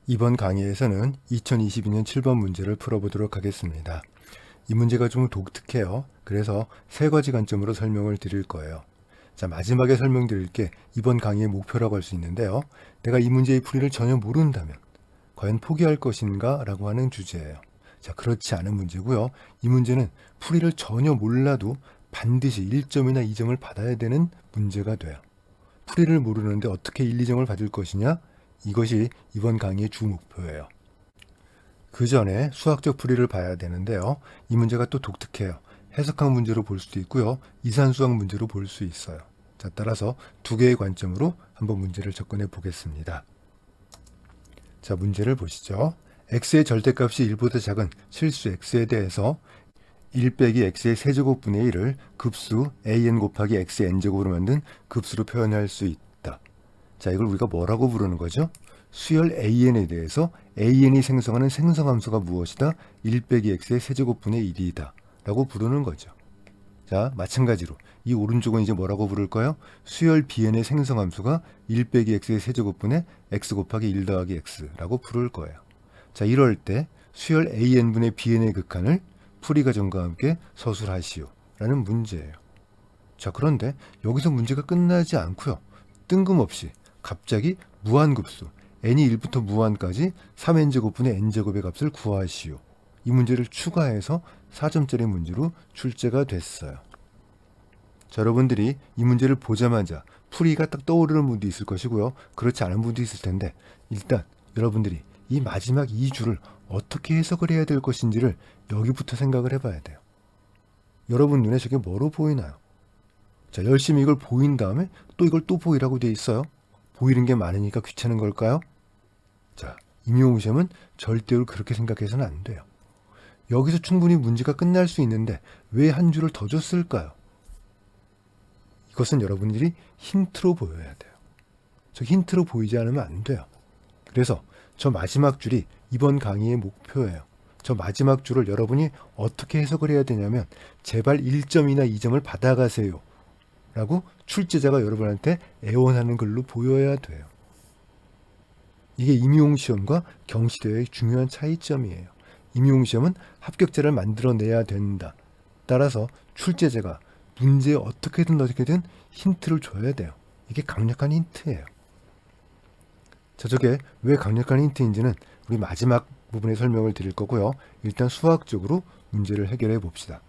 이번 강의에서는 2022년 7번 문제를 풀어보도록 하겠습니다. 이 문제가 좀 독특해요. 그래서 세 가지 관점으로 설명을 드릴 거예요. 자, 마지막에 설명드릴 게 이번 강의의 목표라고 할 수 있는데요. 내가 이 문제의 풀이를 전혀 모른다면 과연 포기할 것인가? 라고 하는 주제예요. 자, 그렇지 않은 문제고요. 이 문제는 풀이를 전혀 몰라도 반드시 1점이나 2점을 받아야 되는 문제가 돼요. 풀이를 모르는데 어떻게 1, 2점을 받을 것이냐? 이것이 이번 강의의 주 목표예요. 그 전에 수학적 풀이를 봐야 되는데요. 이 문제가 또 독특해요. 해석학 문제로 볼 수도 있고요. 이산수학 문제로 볼 수 있어요. 자, 따라서 두 개의 관점으로 한번 문제를 접근해 보겠습니다. 자, 문제를 보시죠. x의 절대값이 1보다 작은 실수 x에 대해서 1 빼기 x의 세제곱분의 1을 급수 an 곱하기 x의 n제곱으로 만든 급수로 표현할 수 있다. 자, 이걸 우리가 뭐라고 부르는 거죠? 수열 an에 대해서 an이 생성하는 생성함수가 무엇이다? 1 빼기 x의 세제곱분의 1이다 라고 부르는 거죠. 자, 마찬가지로 이 오른쪽은 이제 뭐라고 부를까요? 수열 bn의 생성함수가 1 빼기 x의 세제곱분의 x 곱하기 1 더하기 x라고 부를 거예요. 자, 이럴 때 수열 an분의 bn의 극한을 풀이 과정과 함께 서술하시오 라는 문제예요. 자, 그런데 여기서 문제가 끝나지 않고요. 뜬금없이 갑자기 무한급수 n이 1부터 무한까지 3n제곱분의 n제곱의 값을 구하시오. 이 문제를 추가해서 4점짜리 문제로 출제가 됐어요. 자, 여러분들이 이 문제를 보자마자 풀이가 딱 떠오르는 분도 있을 것이고요. 그렇지 않은 분도 있을 텐데 일단 여러분들이 이 마지막 2주를 어떻게 해석을 해야 될 것인지를 여기부터 생각을 해봐야 돼요. 여러분 눈에 저게 뭐로 보이나요? 자, 열심히 이걸 보인 다음에 또 이걸 또 보이라고 돼 있어요. 보이는 게 많으니까 귀찮은 걸까요? 자, 임용우 시험은 절대로 그렇게 생각해서는 안 돼요. 여기서 충분히 문제가 끝날 수 있는데 왜 한 줄을 더 줬을까요? 이것은 여러분들이 힌트로 보여야 돼요. 저 힌트로 보이지 않으면 안 돼요. 그래서 저 마지막 줄이 이번 강의의 목표예요. 저 마지막 줄을 여러분이 어떻게 해석을 해야 되냐면 제발 1점이나 2점을 받아가세요 라고 출제자가 여러분한테 애원하는 글로 보여야 돼요. 이게 임용시험과 경시대회의 중요한 차이점이에요. 임용시험은 합격자를 만들어내야 된다. 따라서 출제자가 문제에 어떻게든 힌트를 줘야 돼요. 이게 강력한 힌트예요. 자, 저게 왜 강력한 힌트인지는 우리 마지막 부분에 설명을 드릴 거고요. 일단 수학적으로 문제를 해결해 봅시다.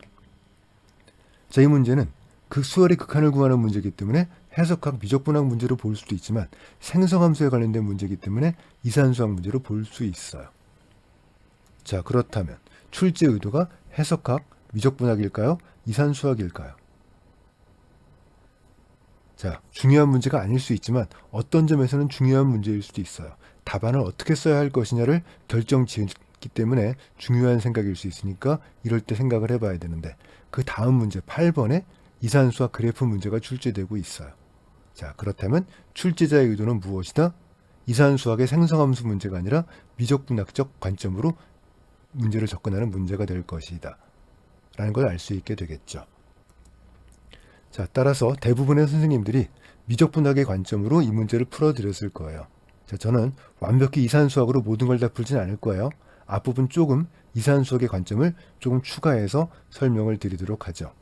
자, 이 문제는 그 수열의 극한을 구하는 문제이기 때문에 해석학 미적분학 문제로 볼 수도 있지만 생성함수에 관련된 문제이기 때문에 이산수학 문제로 볼 수 있어요. 자, 그렇다면 출제 의도가 해석학 미적분학일까요? 이산수학일까요? 자, 중요한 문제가 아닐 수 있지만 어떤 점에서는 중요한 문제일 수도 있어요. 답안을 어떻게 써야 할 것이냐를 결정지었기 때문에 중요한 생각일 수 있으니까 이럴 때 생각을 해봐야 되는데 그 다음 문제 8번에 이산수학 그래프 문제가 출제되고 있어요. 자, 그렇다면 출제자의 의도는 무엇이다? 이산수학의 생성함수 문제가 아니라 미적분학적 관점으로 문제를 접근하는 문제가 될 것이다 라는 걸 알 수 있게 되겠죠. 자, 따라서 대부분의 선생님들이 미적분학의 관점으로 이 문제를 풀어드렸을 거예요. 자, 저는 완벽히 이산수학으로 모든 걸 다 풀진 않을 거예요. 앞부분 조금 이산수학의 관점을 조금 추가해서 설명을 드리도록 하죠.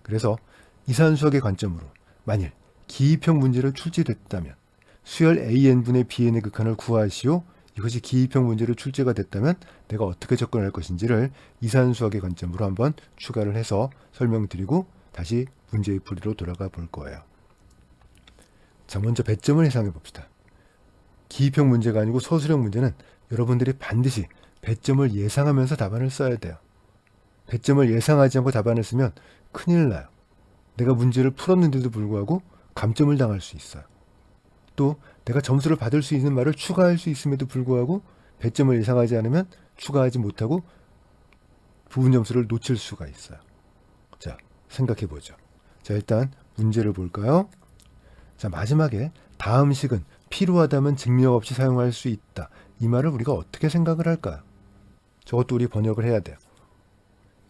그래서 이산수학의 관점으로 만일 기입형 문제로 출제됐다면 수열 an분의 bn의 극한을 구하시오. 이것이 기입형 문제로 출제가 됐다면 내가 어떻게 접근할 것인지를 이산수학의 관점으로 한번 추가를 해서 설명드리고 다시 문제의 풀이로 돌아가 볼 거예요. 자, 먼저 배점을 예상해 봅시다. 기입형 문제가 아니고 서술형 문제는 여러분들이 반드시 배점을 예상하면서 답안을 써야 돼요. 배점을 예상하지 않고 답안을 쓰면 큰일 나요. 내가 문제를 풀었는데도 불구하고 감점을 당할 수 있어요. 또 내가 점수를 받을 수 있는 말을 추가할 수 있음에도 불구하고 배점을 예상하지 않으면 추가하지 못하고 부분 점수를 놓칠 수가 있어요. 자, 생각해 보죠. 자, 일단 문제를 볼까요? 자, 마지막에 다음 식은 필요하다면 증명 없이 사용할 수 있다. 이 말을 우리가 어떻게 생각을 할까요? 저것도 우리 번역을 해야 돼요.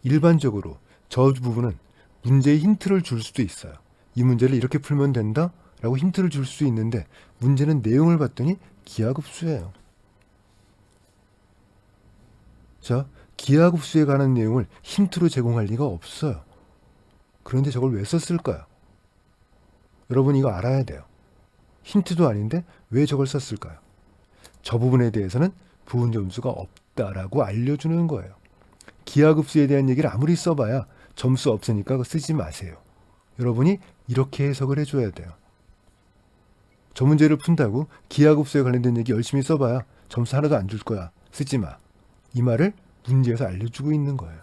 일반적으로 저 부분은 문제의 힌트를 줄 수도 있어요. 이 문제를 이렇게 풀면 된다? 라고 힌트를 줄 수 있는데 문제는 내용을 봤더니 기하급수예요. 자, 기하급수에 관한 내용을 힌트로 제공할 리가 없어요. 그런데 저걸 왜 썼을까요? 여러분 이거 알아야 돼요. 힌트도 아닌데 왜 저걸 썼을까요? 저 부분에 대해서는 부분 점수가 없다라고 알려주는 거예요. 기하급수에 대한 얘기를 아무리 써봐야 점수 없으니까 그거 쓰지 마세요. 여러분이 이렇게 해석을 해줘야 돼요. 저 문제를 푼다고 기하급수에 관련된 얘기 열심히 써봐야 점수 하나도 안 줄 거야. 쓰지 마. 이 말을 문제에서 알려주고 있는 거예요.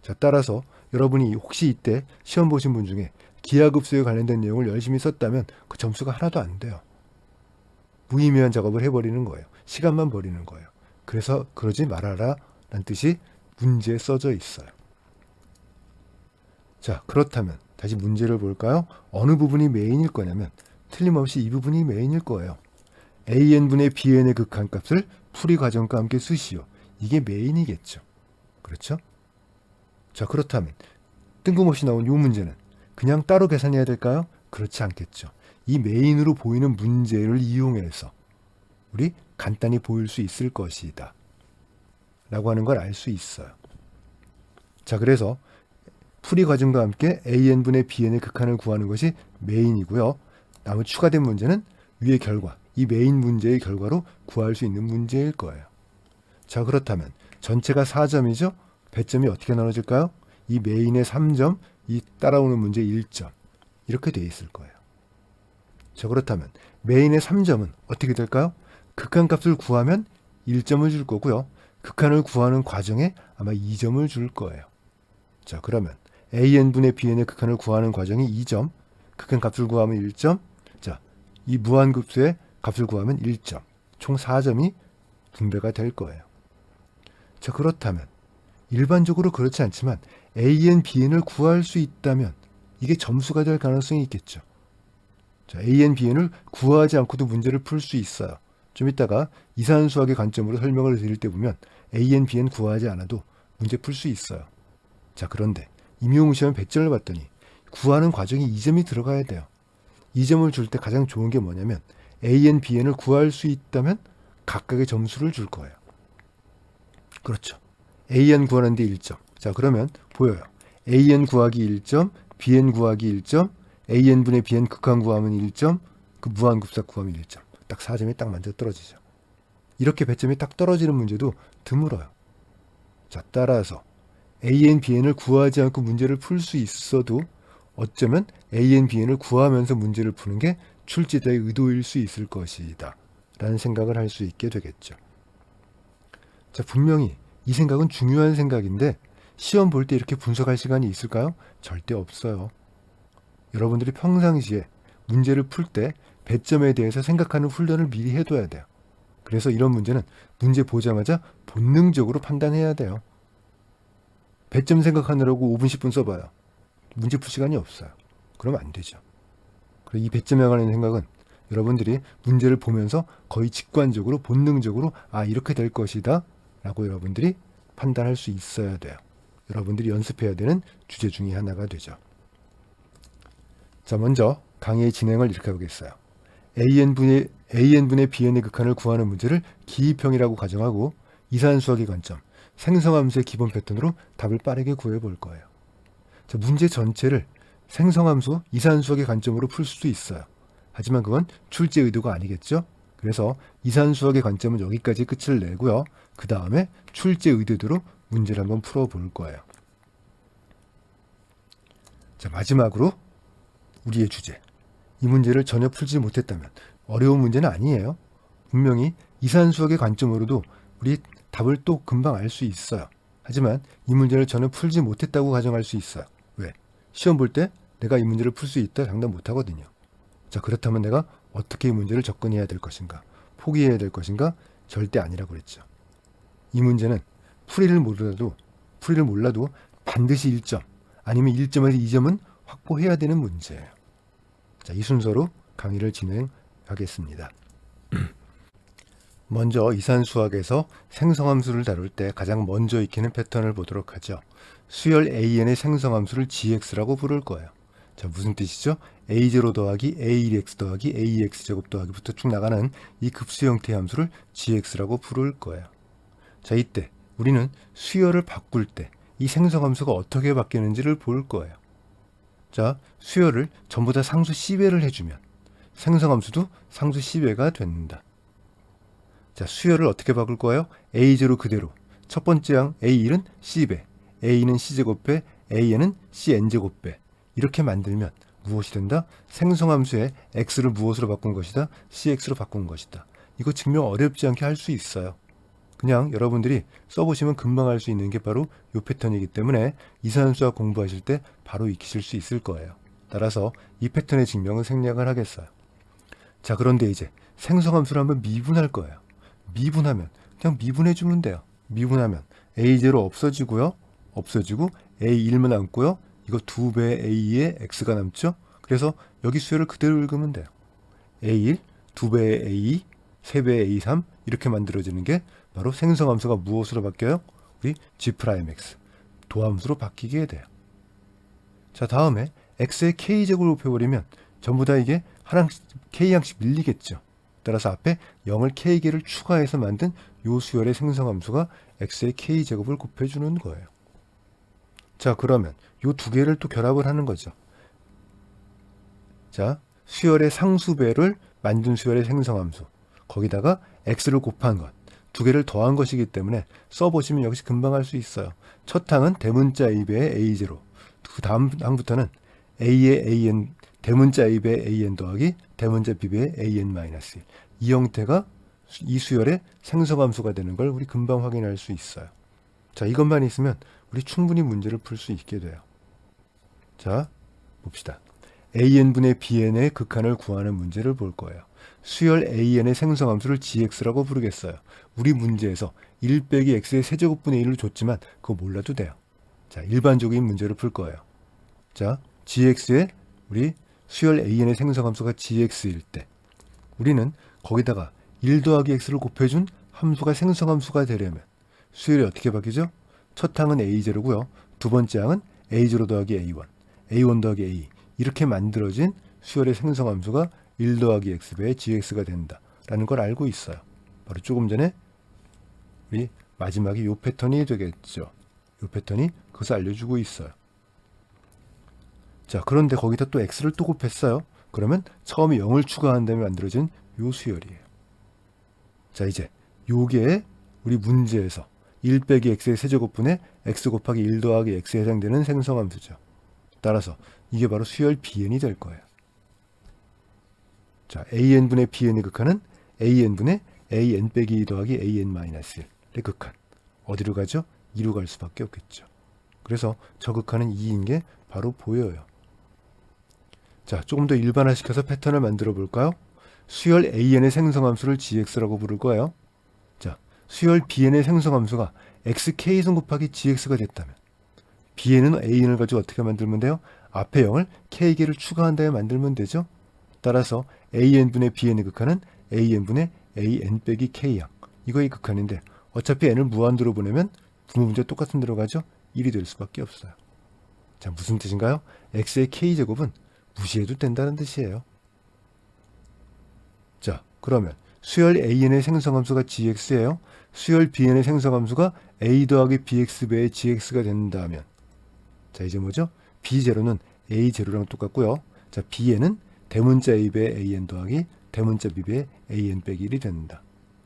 자, 따라서 여러분이 혹시 이때 시험 보신 분 중에 기하급수에 관련된 내용을 열심히 썼다면 그 점수가 하나도 안 돼요. 무의미한 작업을 해버리는 거예요. 시간만 버리는 거예요. 그래서 그러지 말아라 라는 뜻이 문제에 써져 있어요. 자, 그렇다면 다시 문제를 볼까요? 어느 부분이 메인일 거냐면 틀림없이 이 부분이 메인일 거예요. an분의 bn의 극한값을 풀이 과정과 함께 쓰시오. 이게 메인이겠죠. 그렇죠? 자, 그렇다면 뜬금없이 나온 이 문제는 그냥 따로 계산해야 될까요? 그렇지 않겠죠. 이 메인으로 보이는 문제를 이용해서 우리 간단히 보일 수 있을 것이다 라고 하는 걸 알 수 있어요. 자, 그래서 풀이 과정과 함께 an분의 bn의 극한을 구하는 것이 메인이고요. 나머지 추가된 문제는 위의 결과, 이 메인 문제의 결과로 구할 수 있는 문제일 거예요. 자, 그렇다면 전체가 4점이죠? 배점이 어떻게 나눠질까요? 이 메인의 3점, 이 따라오는 문제 1점. 이렇게 돼 있을 거예요. 자, 그렇다면 메인의 3점은 어떻게 될까요? 극한값을 구하면 1점을 줄 거고요. 극한을 구하는 과정에 아마 2점을 줄 거예요. 자, 그러면 an분의 bn의 극한을 구하는 과정이 2점, 극한값을 구하면 1점, 자, 이 무한급수의 값을 구하면 1점, 총 4점이 분배가 될 거예요. 자, 그렇다면 일반적으로 그렇지 않지만 an, bn을 구할 수 있다면 이게 점수가 될 가능성이 있겠죠. 자, an, bn을 구하지 않고도 문제를 풀 수 있어요. 좀 이따가 이산수학의 관점으로 설명을 드릴 때 보면 an, bn 구하지 않아도 문제 풀 수 있어요. 자, 그런데 임용시험 100점을 봤더니 구하는 과정에 2점이 들어가야 돼요. 2점을 줄 때 가장 좋은 게 뭐냐면 an, bn을 구할 수 있다면 각각의 점수를 줄 거예요. 그렇죠. an 구하는데 1점. 자, 그러면 보여요. an 구하기 1점, bn 구하기 1점, an분의 bn 극한 구하면 1점, 그 무한급수 구하면 1점. 딱 4점이 딱 맞아 떨어지죠. 이렇게 배점이 딱 떨어지는 문제도 드물어요. 자, 따라서 an, bn을 구하지 않고 문제를 풀 수 있어도 어쩌면 an, bn을 구하면서 문제를 푸는 게 출제자의 의도일 수 있을 것이다 라는 생각을 할 수 있게 되겠죠. 자, 분명히 이 생각은 중요한 생각인데 시험 볼 때 이렇게 분석할 시간이 있을까요? 절대 없어요. 여러분들이 평상시에 문제를 풀 때 배점에 대해서 생각하는 훈련을 미리 해둬야 돼요. 그래서 이런 문제는 문제 보자마자 본능적으로 판단해야 돼요. 배점 생각하느라고 5분, 10분 써봐요. 문제 풀 시간이 없어요. 그러면 안 되죠. 그래서 이 배점에 관한 생각은 여러분들이 문제를 보면서 거의 직관적으로 본능적으로 아, 이렇게 될 것이다 라고 여러분들이 판단할 수 있어야 돼요. 여러분들이 연습해야 되는 주제 중에 하나가 되죠. 자, 먼저 강의의 진행을 이렇게 하겠어요. an분의 bn의 극한을 구하는 문제를 기입형이라고 가정하고 이산수학의 관점, 생성함수의 기본 패턴으로 답을 빠르게 구해볼 거예요. 자, 문제 전체를 생성함수, 이산수학의 관점으로 풀 수도 있어요. 하지만 그건 출제 의도가 아니겠죠? 그래서 이산수학의 관점은 여기까지 끝을 내고요. 그 다음에 출제 의도대로 문제를 한번 풀어볼 거예요. 자, 마지막으로 우리의 주제. 이 문제를 전혀 풀지 못했다면 어려운 문제는 아니에요. 분명히 이산수학의 관점으로도 우리 답을 또 금방 알 수 있어요. 하지만 이 문제를 전혀 풀지 못했다고 가정할 수 있어요. 왜? 시험 볼 때 내가 이 문제를 풀 수 있다 장담 못하거든요. 자, 그렇다면 내가 어떻게 이 문제를 접근해야 될 것인가? 포기해야 될 것인가? 절대 아니라고 그랬죠. 이 문제는 풀이를 몰라도 반드시 1점 아니면 1점에서 2점은 확보해야 되는 문제예요. 자, 이 순서로 강의를 진행하겠습니다. 먼저 이산수학에서 생성함수를 다룰 때 가장 먼저 익히는 패턴을 보도록 하죠. 수열 an의 생성함수를 gx라고 부를 거예요. 자, 무슨 뜻이죠? a0 더하기 a1x 더하기 ax 제곱 더하기부터 쭉 나가는 이 급수 형태의 함수를 gx라고 부를 거예요. 자, 이때 우리는 수열을 바꿀 때 이 생성함수가 어떻게 바뀌는지를 볼 거예요. 자, 수열을 전부 다 상수 C배를 해주면 생성함수도 상수 C배가 된다. 자, 수열을 어떻게 바꿀 거예요? A0 그대로. 첫 번째 항 A1은 C배, A는 C제곱배, A는 CN제곱배. 이렇게 만들면 무엇이 된다? 생성함수의 X를 무엇으로 바꾼 것이다? CX로 바꾼 것이다. 이거 증명 어렵지 않게 할 수 있어요. 그냥 여러분들이 써보시면 금방 할 수 있는 게 바로 이 패턴이기 때문에 이산수학 공부하실 때 바로 익히실 수 있을 거예요. 따라서 이 패턴의 증명은 생략을 하겠어요. 자, 그런데 이제 생성함수를 한번 미분할 거예요. 미분하면 그냥 미분해주면 돼요. 미분하면 A0 없어지고요. 없어지고 A1만 남고요. 이거 2배의 A의 X가 남죠. 그래서 여기 수열을 그대로 읽으면 돼요. A1, 2배의 A2, 3배의 A3 이렇게 만들어지는 게 바로 생성함수가 무엇으로 바뀌어요? 우리 G'X 도함수로 바뀌게 돼요. 자, 다음에 X의 K제곱을 곱해버리면 전부 다 이게 하나씩 K양씩 밀리겠죠. 따라서 앞에 0을 K개를 추가해서 만든 요 수열의 생성함수가 X의 K제곱을 곱해주는 거예요. 자, 그러면 요 두 개를 또 결합을 하는 거죠. 자, 수열의 상수배를 만든 수열의 생성함수 거기다가 X를 곱한 것 두 개를 더한 것이기 때문에 써보시면 역시 금방 할 수 있어요. 첫 항은 대문자 A배의 A0 그 다음 항부터는 A의 AN 대문자 A배의 AN 더하기 대문자 B배의 AN-1 이 형태가 이 수열의 생성함수가 되는 걸 우리 금방 확인할 수 있어요. 자, 이것만 있으면 우리 충분히 문제를 풀 수 있게 돼요. 자, 봅시다. AN분의 BN의 극한을 구하는 문제를 볼 거예요. 수열 AN의 생성함수를 GX라고 부르겠어요. 우리 문제에서 1 빼기 X의 세제곱분의 1을 줬지만 그거 몰라도 돼요. 자, 일반적인 문제를 풀 거예요. 자, GX의 우리 수열 AN의 생성함수가 GX일 때 우리는 거기다가 1 더하기 X를 곱해준 함수가 생성함수가 되려면 수열이 어떻게 바뀌죠? 첫 항은 A0고요. 두 번째 항은 A0 더하기 A1, A1 더하기 A 이렇게 만들어진 수열의 생성함수가 1 더하기 X배의 GX가 된다라는 걸 알고 있어요. 바로 조금 전에 우리 마지막에 이 패턴이 되겠죠. 이 패턴이 그것을 알려주고 있어요. 자, 그런데 거기다 또 X를 또 곱했어요. 그러면 처음에 0을 추가한 다음에 만들어진 요 수열이에요. 자, 이제 요게 우리 문제에서 1 빼기 X의 세제곱분의 X 곱하기 1 더하기 X에 해당되는 생성함수죠. 따라서 이게 바로 수열 BN이 될 거예요. 자, AN분의 BN의 극한은 AN분의 AN 빼기 2 더하기 AN-1의 극한. 어디로 가죠? 2로 갈 수밖에 없겠죠. 그래서 저 극한은 2인 게 바로 보여요. 자, 조금 더 일반화시켜서 패턴을 만들어 볼까요? 수열 AN의 생성함수를 GX라고 부를 거예요. 자, 수열 BN의 생성함수가 XK승 곱하기 GX가 됐다면 BN은 AN을 가지고 어떻게 만들면 돼요? 앞에 0을 K개를 추가한 다음에 만들면 되죠. 따라서 AN분의 BN의 극한은 AN분의 AN 빼기 K양 이거의 극한인데 어차피 n을 무한대로 보내면 분모 문제 똑같은 대로 가죠. 1이 될 수밖에 없어요. 자, 무슨 뜻인가요? X의 K제곱은 무시해도 된다는 뜻이에요. 자, 그러면 수열 AN의 생성함수가 GX예요. 수열 BN의 생성함수가 A 더하기 BX배의 GX가 된다면 자, 이제 뭐죠? B0는 A0랑 똑같고요. 자, Bn은 대문자 A배의 AN 더하기 대문자 B배의 AN 빼기 1이 된다.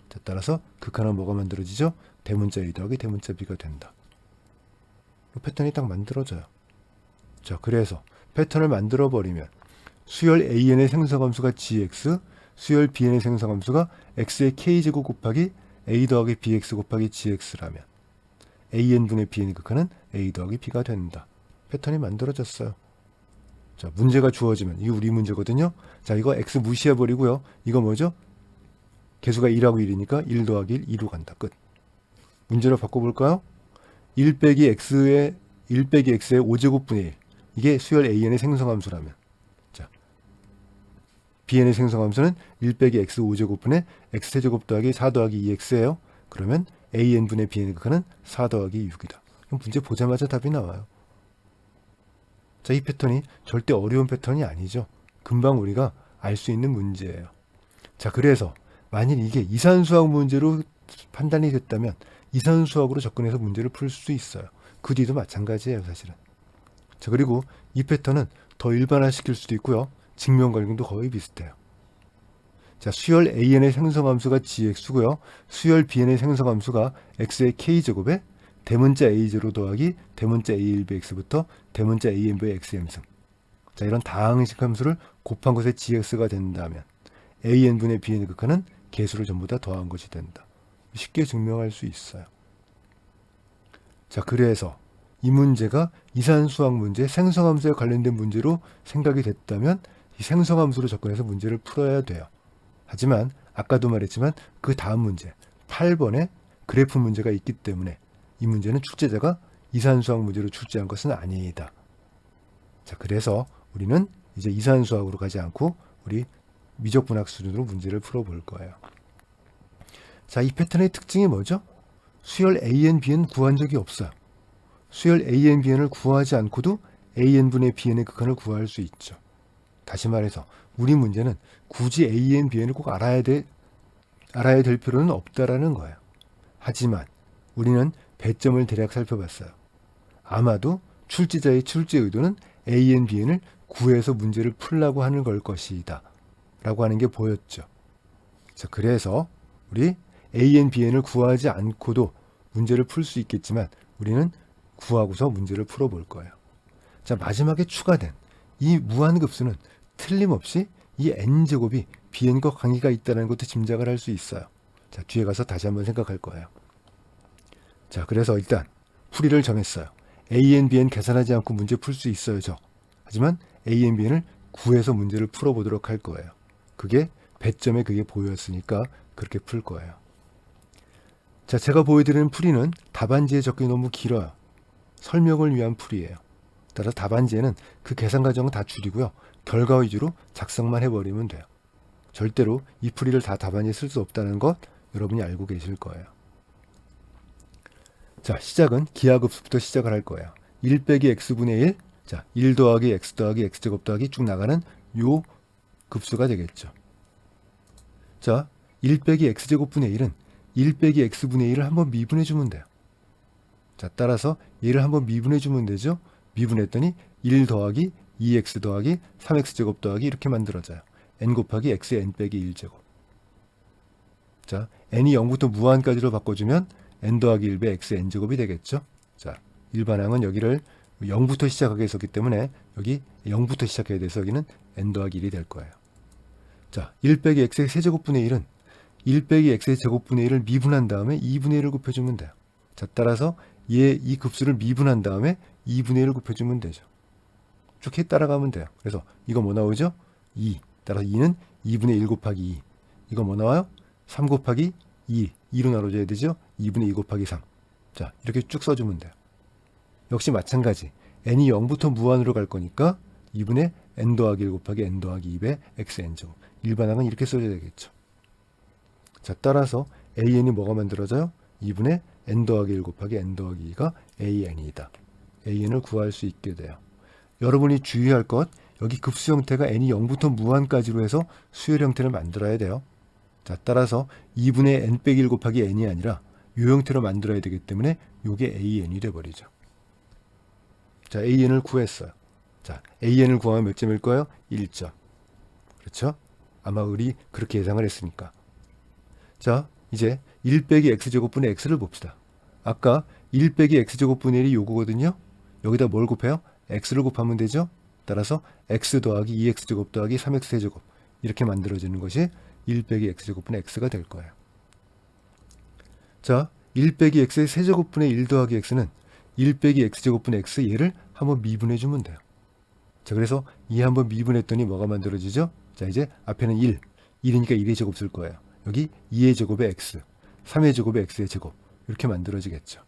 자, 따라서 극한은 뭐가 만들어지죠? 대문자 A 더하기 대문자 B가 된다. 이 패턴이 딱 만들어져요. 자, 그래서 패턴을 만들어 버리면 수열 AN의 생성함수가 GX, 수열 BN의 생성함수가 X의 K제곱 곱하기 A 더하기 BX 곱하기 GX라면 AN분의 BN의 극한은 A 더하기 B가 된다. 패턴이 만들어졌어요. 자, 문제가 주어지면 이게 우리 문제거든요. 자, 이거 X 무시해버리고요. 이거 뭐죠? 개수가 1하고 1이니까 1 더하기 1, 2로 간다. 끝. 문제로 바꿔볼까요? 1 빼기 X의 5제곱분의 1. 이게 수열 AN의 생성함수라면 자, BN의 생성함수는 1 빼기 X 5제곱분의 X세제곱 더하기 4 더하기 2X예요. 그러면 AN분의 BN의 극한은 4 더하기 6이다. 그럼 문제 보자마자 답이 나와요. 자, 이 패턴이 절대 어려운 패턴이 아니죠. 금방 우리가 알 수 있는 문제예요. 자, 그래서 만일 이게 이산수학 문제로 판단이 됐다면 이산수학으로 접근해서 문제를 풀 수 있어요. 그 뒤도 마찬가지예요, 사실은. 자, 그리고 이 패턴은 더 일반화시킬 수도 있고요. 직면관계도 거의 비슷해요. 자, 수열 AN의 생성함수가 GX고요. 수열 BN의 생성함수가 X의 K제곱에 대문자 A0 더하기 대문자 A1bX부터 대문자 ANB의 XM승. 자, 이런 다항식 함수를 곱한 것에 GX가 된다면 AN분의 BN의 극한은 개수를 전부 다 더한 것이 된다. 쉽게 증명할 수 있어요. 자, 그래서 이 문제가 이산수학 문제, 생성함수에 관련된 문제로 생각이 됐다면 이 생성함수로 접근해서 문제를 풀어야 돼요. 하지만 아까도 말했지만 그 다음 문제 8번에 그래프 문제가 있기 때문에 이 문제는 출제자가 이산수학 문제로 출제한 것은 아니다. 자, 그래서 우리는 이제 이산수학으로 가지 않고 우리 미적분학 수준으로 문제를 풀어볼 거예요. 자, 이 패턴의 특징이 뭐죠? 수열 AN, BN 구한 적이 없어요. 수열 AN, BN을 구하지 않고도 AN분의 BN의 극한을 구할 수 있죠. 다시 말해서 우리 문제는 굳이 AN, BN을 꼭 알아야 될 필요는 없다라는 거예요. 하지만 우리는 배점을 대략 살펴봤어요. 아마도 출제자의 출제 의도는 AN, BN을 구해서 문제를 풀라고 하는 걸 것이다 라고 하는 게 보였죠. 자, 그래서 우리 AN, BN을 구하지 않고도 문제를 풀 수 있겠지만 우리는 구하고서 문제를 풀어볼 거예요. 자, 마지막에 추가된 이 무한급수는 틀림없이 이 n제곱이 bn과 관계가 있다는 것도 짐작을 할 수 있어요. 자, 뒤에 가서 다시 한번 생각할 거예요. 자, 그래서 일단 풀이를 정했어요. AN, BN 계산하지 않고 문제 풀 수 있어요, 저. 하지만 AN, BN을 구해서 문제를 풀어보도록 할 거예요. 그게 배점에 그게 보였으니까 그렇게 풀 거예요. 자, 제가 보여드리는 풀이는 답안지에 적기 너무 길어요. 설명을 위한 풀이에요. 따라서 답안지에는 그 계산 과정은 다 줄이고요. 결과 위주로 작성만 해버리면 돼요. 절대로 이 풀이를 다 답안지에 쓸 수 없다는 것 여러분이 알고 계실 거예요. 자, 시작은 기하급수부터 시작을 할 거예요. 1 빼기 x분의 1, 자, 1 더하기 x 더하기 x제곱 더하기 쭉 나가는 요 급수가 되겠죠. 자, 1 빼기 x제곱분의 1은 1 빼기 x분의 1을 한번 미분해주면 돼요. 자, 따라서 얘를 한번 미분해주면 되죠. 미분했더니 1 더하기 2x 더하기 3x제곱 더하기 이렇게 만들어져요. n 곱하기 x의 n 빼기 1제곱. 자, n이 0부터 무한까지로 바꿔주면 n 더하기 1배 x의 n제곱이 되겠죠. 자, 일반항은 여기를 0부터 시작하게 했었기 때문에 여기 0부터 시작해야 돼서 여기는 n 더하기 1이 될 거예요. 자, 1 빼기 x의 세제곱분의 1은 1 빼기 x의 제곱분의 1을 미분한 다음에 2분의 1을 곱해주면 돼요. 자, 따라서 이 급수를 미분한 다음에 2분의 1을 곱해주면 되죠. 쭉 해 따라가면 돼요. 그래서 이거 뭐 나오죠? 2. 따라서 2는 2분의 1 곱하기 2. 이거 뭐 나와요? 3 곱하기 2. 2로 나눠줘야 되죠? 2분의 2 곱하기 3. 자, 이렇게 쭉 써주면 돼요. 역시 마찬가지. n이 0부터 무한으로 갈 거니까 2분의 n 더하기 1 곱하기 n 더하기 2배 xn제곱. 일반항은 이렇게 써줘야 되겠죠. 자, 따라서 an이 뭐가 만들어져요? 2분의 n 더하기 1 곱하기 n 더하기 2가 an이다. an을 구할 수 있게 돼요. 여러분이 주의할 것, 여기 급수 형태가 n이 0부터 무한까지로 해서 수열 형태를 만들어야 돼요. 자, 따라서 2분의 n 빼기 1 곱하기 n이 아니라 이 형태로 만들어야 되기 때문에 이게 an이 돼버리죠. 자, an을 구했어요. 자, an을 구하면 몇 점일 거예요? 1점. 그렇죠? 아마 우리 그렇게 예상을 했으니까. 자, 이제 1 빼기 x제곱분의 x를 봅시다. 아까 1 빼기 x제곱분의 1이 요거거든요. 여기다 뭘 곱해요? x를 곱하면 되죠. 따라서 x 더하기 2x제곱 더하기 3x세제곱 이렇게 만들어지는 것이 1 빼기 x제곱분의 x가 될 거예요. 자, 1 빼기 x의 세제곱분의 1 더하기 x는 1 빼기 x제곱분의 x 얘를 한번 미분해주면 돼요. 자, 그래서 이 한번 미분했더니 뭐가 만들어지죠? 자, 이제 앞에는 1이니까 1의 제곱 쓸 거예요. 여기 2의 제곱에 x, 3의 제곱에 x의 제곱 이렇게 만들어지겠죠.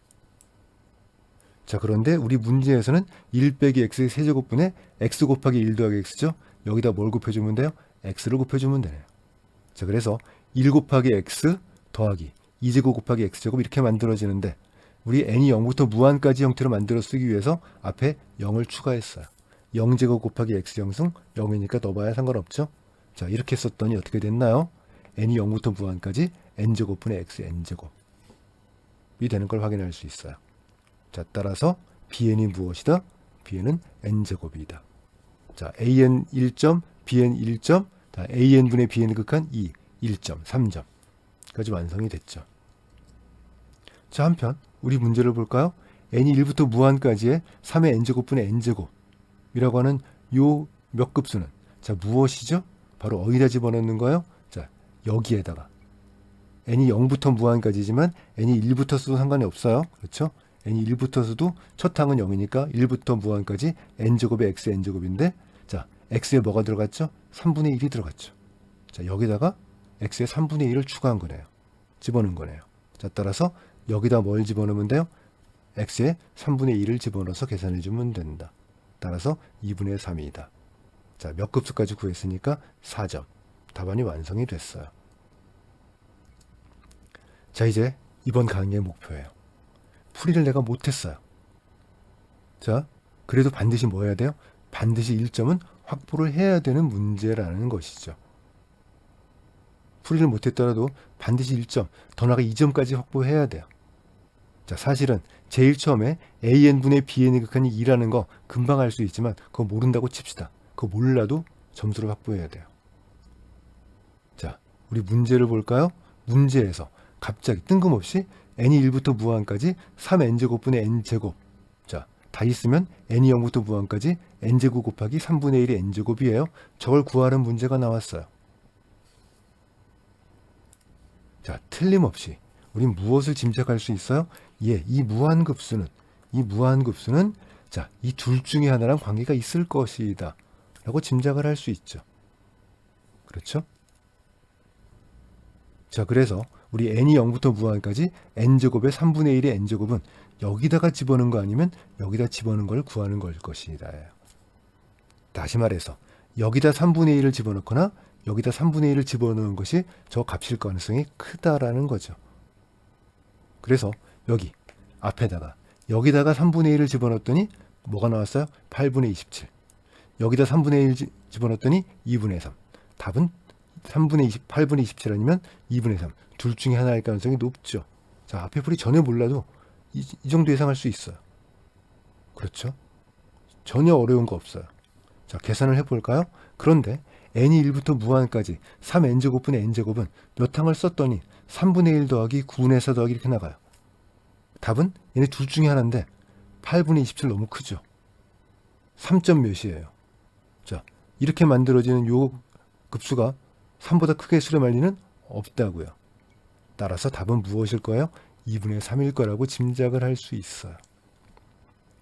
자, 그런데 우리 문제에서는 1 빼기 x의 세제곱분에 x 곱하기 1 더하기 x죠. 여기다 뭘 곱해주면 돼요? x를 곱해주면 되네요. 자, 그래서 1 곱하기 x 더하기 2제곱 곱하기 x제곱 이렇게 만들어지는데 우리 n이 0부터 무한까지 형태로 만들어 쓰기 위해서 앞에 0을 추가했어요. 0제곱 곱하기 x0승 0이니까 넣어봐야 상관없죠. 자, 이렇게 썼더니 어떻게 됐나요? n이 0부터 무한까지 n제곱분의 x n제곱이 되는 걸 확인할 수 있어요. 자, 따라서 bn이 무엇이다? bn은 n제곱이다. 자, an 1점, bn 1점, 자, an분의 bn의 극한 2, 1점, 3점까지 완성이 됐죠. 자, 한편 우리 문제를 볼까요? n이 1부터 무한까지의 3의 n제곱분의 n제곱이라고 하는 요 몇 급수는 자, 무엇이죠? 바로 어디다 집어넣는 거예요? 자, 여기에다가 n이 0부터 무한까지지만 n이 1부터 써도 상관이 없어요. 그렇죠? n이 1부터 써도 첫 항은 0이니까 1부터 무한까지 n제곱의 x n제곱인데, 자, x에 뭐가 들어갔죠? 3분의 1이 들어갔죠. 자, 여기다가 x의 3분의 1을 추가한 거네요. 집어넣은 거네요. 자, 따라서 여기다 뭘 집어넣으면 돼요? x의 3분의 1을 집어넣어서 계산해 주면 된다. 따라서 2분의 3이다. 자, 몇 급수까지 구했으니까 4점. 답안이 완성이 됐어요. 자, 이제 이번 강의의 목표예요. 풀이를 내가 못했어요. 자, 그래도 반드시 뭐 해야 돼요? 반드시 1점은 확보를 해야 되는 문제라는 것이죠. 풀이를 못했더라도 반드시 1점, 더 나아가 2점까지 확보해야 돼요. 자, 사실은 제일 처음에 an분의 bn의 극한이 2라는 거 금방 알 수 있지만 그거 모른다고 칩시다. 그거 몰라도 점수를 확보해야 돼요. 자, 우리 문제를 볼까요? 문제에서 갑자기 뜬금없이 n이 1부터 무한까지 3n제곱분의 n제곱. 자, 다 있으면 n이 0부터 무한까지 n제곱 곱하기 3분의 1의 n제곱이에요. 저걸 구하는 문제가 나왔어요. 자, 틀림없이 우린 무엇을 짐작할 수 있어요? 예, 이 무한급수는 자, 이 둘 중에 하나랑 관계가 있을 것이다 라고 짐작을 할 수 있죠. 그렇죠? 자, 그래서 우리 n이 0부터 무한까지 n제곱의 3분의 1의 n제곱은 여기다가 집어넣은 거 아니면 여기다 집어넣은 걸 구하는 걸 것이다. 다시 말해서 여기다 3분의 1을 집어넣거나 여기다 3분의 1을 집어넣은 것이 저 값일 가능성이 크다라는 거죠. 그래서 여기 앞에다가 여기다가 3분의 1을 집어넣었더니 뭐가 나왔어요? 8분의 27. 여기다 3분의 1 집어넣었더니 2분의 3. 답은 3분의 20, 8분의 27 아니면 2분의 3. 둘 중에 하나일 가능성이 높죠. 자, 앞에 풀이 전혀 몰라도 이 정도 예상할 수 있어요. 그렇죠? 전혀 어려운 거 없어요. 자, 계산을 해볼까요? 그런데 n이 1부터 무한까지 3n제곱분의 n제곱은 몇 항을 썼더니 3분의 1 더하기 9분의 4 더하기 이렇게 나가요. 답은 얘네 둘 중에 하나인데 8분의 27 너무 크죠. 3점 몇이에요. 자, 이렇게 만들어지는 요 급수가 3보다 크게 수렴할 리는 없다고요. 따라서 답은 무엇일 거예요? 2분의 3일 거라고 짐작을 할 수 있어요.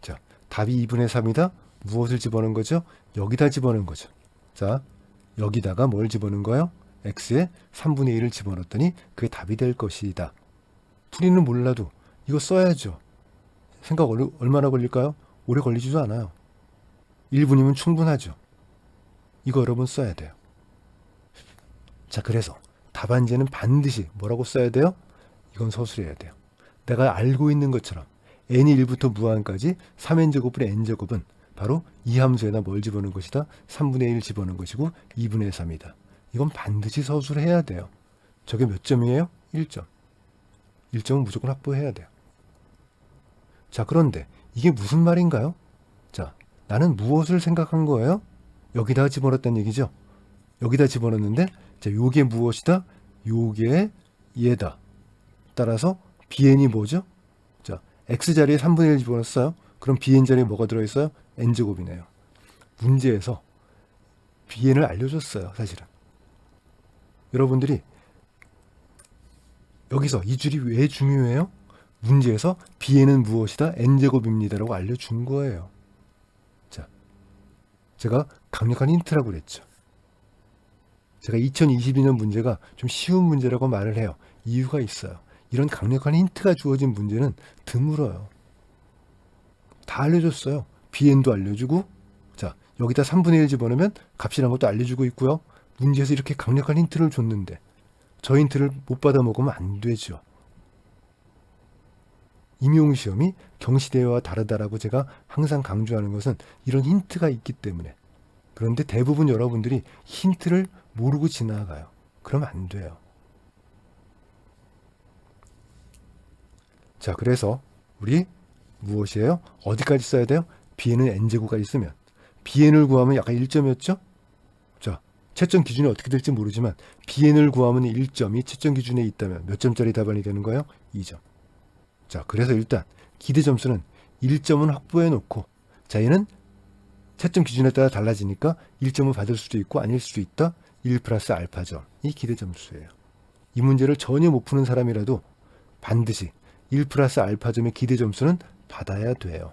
자, 답이 2분의 3이다. 무엇을 집어넣은 거죠? 여기다 집어넣은 거죠. 자, 여기다가 뭘 집어넣은 거예요? x의 3분의 1을 집어넣었더니 그게 답이 될 것이다. 풀이는 몰라도 이거 써야죠. 생각 얼마나 걸릴까요? 오래 걸리지도 않아요. 1분이면 충분하죠. 이거 여러분 써야 돼요. 자, 그래서 답안지에는 반드시 뭐라고 써야 돼요? 이건 서술해야 돼요. 내가 알고 있는 것처럼 n이 1부터 무한까지 3n제곱분의 n제곱은 바로 이 함수에다 뭘 집어넣은 것이다? 3분의 1 집어넣은 것이고 2분의 3이다. 이건 반드시 서술해야 돼요. 저게 몇 점이에요? 1점. 1점은 무조건 확보해야 돼요. 자, 그런데 이게 무슨 말인가요? 자, 나는 무엇을 생각한 거예요? 여기다 집어넣었다는 얘기죠. 여기다 집어넣었는데 자, 요게 무엇이다? 요게 얘다. 따라서 bn이 뭐죠? 자, x자리에 3분의 1 집어넣었어요. 그럼 bn자리에 뭐가 들어있어요? n제곱이네요. 문제에서 bn을 알려줬어요. 사실은. 여러분들이 여기서 이 줄이 왜 중요해요? 문제에서 bn은 무엇이다? n제곱입니다 라고 알려준 거예요. 자, 제가 강력한 힌트라고 그랬죠. 제가 2022년 문제가 좀 쉬운 문제라고 말을 해요. 이유가 있어요. 이런 강력한 힌트가 주어진 문제는 드물어요. 다 알려줬어요. bn도 알려주고, 자, 여기다 3분의 1 집어넣으면 값이란 것도 알려주고 있고요. 문제에서 이렇게 강력한 힌트를 줬는데 저 힌트를 못 받아 먹으면 안 되죠. 임용시험이 경시대회와 다르다라고 제가 항상 강조하는 것은 이런 힌트가 있기 때문에. 그런데 대부분 여러분들이 힌트를 모르고 지나가요. 그러면 안 돼요. 자, 그래서 우리 무엇이에요? 어디까지 써야 돼요? bn은 n제곱까지 쓰면 bn을 구하면 약간 1점이었죠? 자, 채점 기준이 어떻게 될지 모르지만 bn을 구하면 1점이 채점 기준에 있다면 몇 점짜리 답안이 되는 거예요? 2점. 자, 그래서 일단 기대 점수는 1점은 확보해 놓고, 자, 얘는 채점 기준에 따라 달라지니까 1점을 받을 수도 있고 아닐 수도 있다. 1 플러스 알파점이 기대 점수예요. 이 문제를 전혀 못 푸는 사람이라도 반드시 1 플러스 알파점의 기대 점수는 받아야 돼요.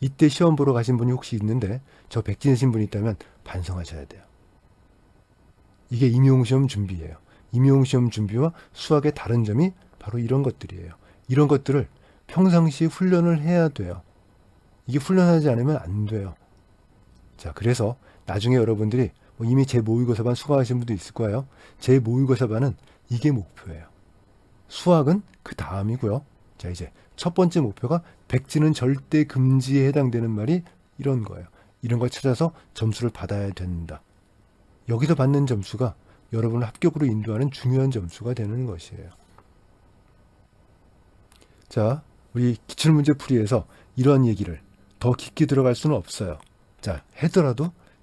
이때 시험 보러 가신 분이 혹시 있는데 저 백지내신 분이 있다면 반성하셔야 돼요. 이게 임용시험 준비예요. 임용시험 준비와 수학의 다른 점이 바로 이런 것들이에요. 이런 것들을 평상시에 훈련을 해야 돼요. 이게 훈련하지 않으면 안 돼요. 자, 그래서 나중에 여러분들이 이미 제 모의고사반 수강하신 분도 있을 거예요. 제 모의고사반은 이게 목표예요. 수학은 그 다음이고요. 자, 이제 첫 번째 목표가 백지는 절대 금지에 해당되는 말이 이런 거예요. 이런 걸 찾아서 점수를 받아야 된다. 여기서 받는 점수가 여러분을 합격으로 인도하는 중요한 점수가 되는 것이에요. 자, 우리 기출문제 풀이에서 이러한 얘기를 더 깊게 들어갈 수는 없어요. 자,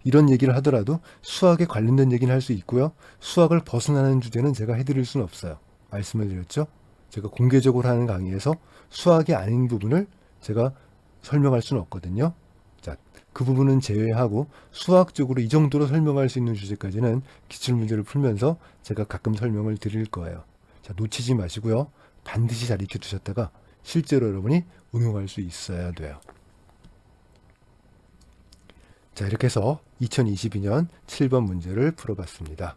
이런 얘기를 하더라도 수학에 관련된 얘기는 할 수 있고요. 수학을 벗어나는 주제는 제가 해드릴 수는 없어요. 말씀을 드렸죠? 제가 공개적으로 하는 강의에서 수학이 아닌 부분을 제가 설명할 수는 없거든요. 자, 그 부분은 제외하고 수학적으로 이 정도로 설명할 수 있는 주제까지는 기출문제를 풀면서 제가 가끔 설명을 드릴 거예요. 자, 놓치지 마시고요. 반드시 잘 익혀 두셨다가 실제로 여러분이 응용할 수 있어야 돼요. 자, 이렇게 해서 2022년 7번 문제를 풀어봤습니다.